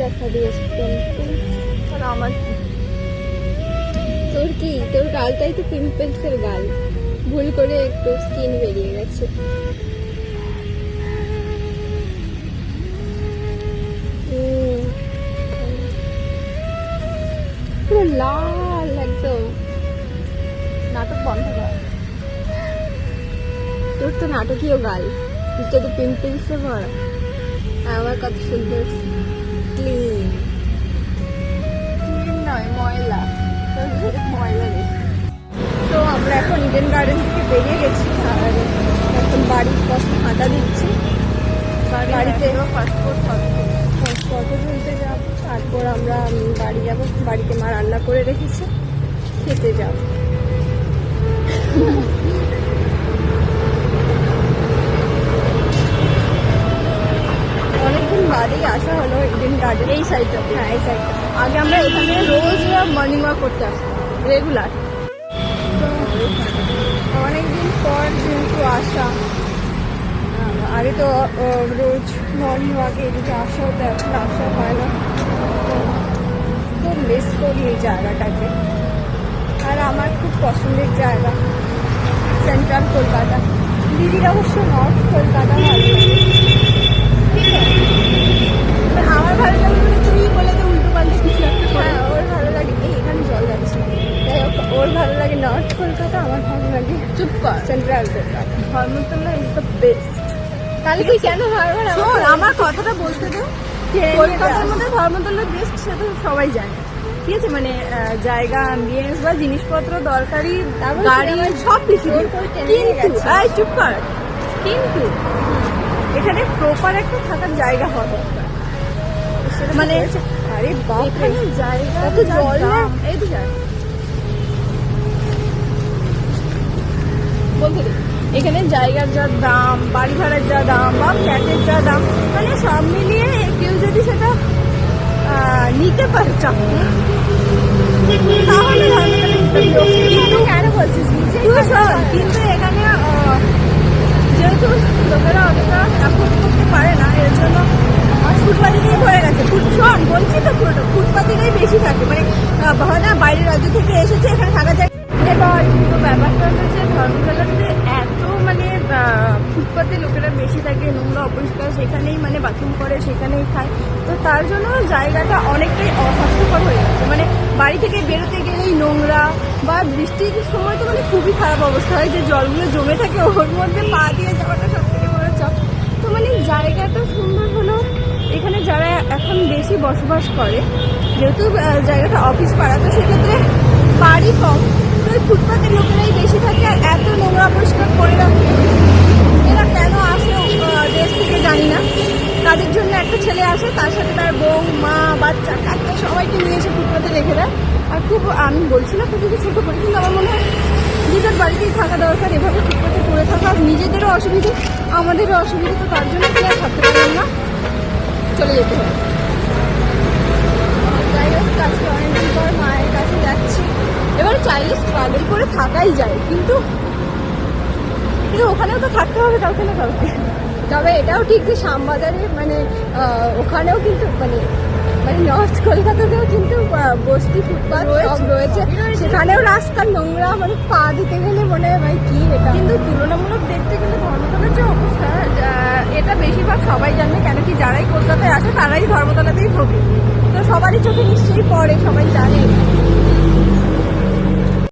দেখা দিয়েছে পিম্পলস। আমার তোর কি, তোর গালটাই তো পিম্পলসের গাল, ভুল করে একটু স্কিন বেরিয়ে গেছে। পুরো লাল একদম। নাটক বন্ধ কর, তোর তো নাটকীয় গাল, তুই তো পিম্পলসে ভরা। আমার কত সুন্দর ক্লিন, ক্লিন নয় ময়লা, ময়লা নেই। তো আমরা এখন ইডেন গার্ডেন থেকে বেরিয়ে গেছি আর এখন বাড়ির পথে হাঁটা দিচ্ছি। বাড়িতে ফটো তুলতে যাব, তারপর আমরা বাড়ি যাব। বাড়িতে মা রান্না করে রেখেছে, খেতে যাব। অনেকদিন বাদেই আসা হলো ইডেন গার্ডেন। এই সাইডটা, হ্যাঁ এই সাইডটা। আগে আমরা এখানে রোজ মর্নিং ওয়াক করতে আসতাম রেগুলার। তো অনেকদিন পর যেহেতু আসা, আগে তো রোজ মর্নিং ওয়াকে এদিকে আসা হতো, এখন আসা হয় না। খুব মিস করি এই জায়গাটাকে। আর আমার খুব পছন্দের জায়গা সেন্ট্রাল কলকাতা। দিদির অবশ্য নর্থ কলকাতা ভালো লাগে। আমার ভালো লাগে বলে তুই বলে তো উল্টো পাল্টে কিছু একটা। হ্যাঁ ওর ভালো লাগে, এই এখানে জল যাচ্ছে। যাই হোক, ওর ভালো লাগে নর্থ কলকাতা, আমার ভালো লাগে চুপ কর central Kolkata. Dharmatala is the best. তাহলে তুই কেন বারবার আমার কথাটা বলতে দে? কলকাতার মধ্যে ধর্মতলা বেস্ট, সেটা সবাই জানে, ঠিক আছে? মানে জায়গা, অ্যাম্বিয়েন্স বা জিনিসপত্র দরকারি, গাড়ি সব কিছু। কিন্তু চুপ কর, কিন্তু এখানে প্রপার একটা থাকার জায়গা হবে, মানে আরে বাপ রে জায়গা কত জল। এই তো যায় বলতে দে। এখানে জায়গার যা দাম, বাড়ি ভাড়ার যা দাম বা ফ্ল্যাটের যা দাম, মানে সব মিলিয়ে কেউ যদি সেটা নিতে পারে চাকরি, তাহলে কিন্তু কেন বলছিস? কিন্তু এখানে যেহেতু লোকেরা অতটা অ্যাফোর্ড করতে পারে না, এর জন্য ফুটপাতিতেই ভরে গেছে। শোন বলছি তো, পুরোটা ফুটপাতিতেই বেশি থাকে। মানে হয় না বাইরের রাজ্য থেকে এসেছে, এখানে থাকা যায়। এবার তো ব্যাপারটা হচ্ছে ধর্মতলাতে এত মানে ফুটপাতে লোকেরা বেশি থাকে, নোংরা অপরিষ্কার, সেখানেই মানে বাথরুম করে, সেখানেই খায়। তো তার জন্য জায়গাটা অনেকটাই অস্বাস্থ্যকর হয়ে যাচ্ছে। মানে বাড়ি থেকে বেরোতে গেলেই নোংরা, বা বৃষ্টির সময় তো মানে খুবই খারাপ অবস্থা হয়, যে জলগুলো জমে থাকে ওর মধ্যে পা দিয়ে যাওয়াটা সব থেকে বড় চাপ। তো মানে জায়গাটা সুন্দর হলো, এখানে যারা এখন বেশি বসবাস করে, যেহেতু জায়গাটা অফিস পাড়া, তো সেক্ষেত্রে বাড়ি কম, তো ওই ফুটপাতের লোকেরাই বেশি থাকে। আর এত নোংরা পরিষ্কার করে রাখে, এরা কেন আসে দেশ থেকে জানি না। তাদের জন্য একটা ছেলে আসে, তার সাথে তার বউ, মা, বাচ্চা, কাকা সবাইকে নিয়ে এসে ফুটপাতে রেখে দেয়। আর খুব, আমি বলছি না খুবই ছোটো করে, কিন্তু আমার মনে হয় নিজের বাড়িতেই থাকা দরকার। এভাবে ফুটপাতে পড়ে থাকা নিজেদেরও অসুবিধে, আমাদেরও অসুবিধে। তো তার জন্য কি আর থাকতে পারলাম না, চলে যেতে হবে। যাই হোক, কাছে অনেকদিন পর মায়ের কাছে যাচ্ছি। এবার চাইলে স্ট্রাগল করে থাকাই যায়, কিন্তু ওখানেও তো থাকতে হবে কাউকে না কাউকে। তবে এটাও ঠিক যে শ্যামবাজারে মানে ওখানেও কিন্তু মানে নর্থ কলকাতাতেও কিন্তু বস্তি, ফুটপাথ সব রয়েছে। সেখানেও রাস্তার নোংরা, মানে পা দিতে গেলে মনে হয় ভাই কি এটা। কিন্তু তুলনামূলক দেখতে গেলে ধর্মতলার যে অবস্থা, এটা বেশিরভাগ সবাই জানবে। কেন কি যারাই কলকাতায় আসে তারাই ধর্মতলাতেই ভোগে, তো সবারই চোখে নিশ্চয়ই পড়ে, সবাই জানে।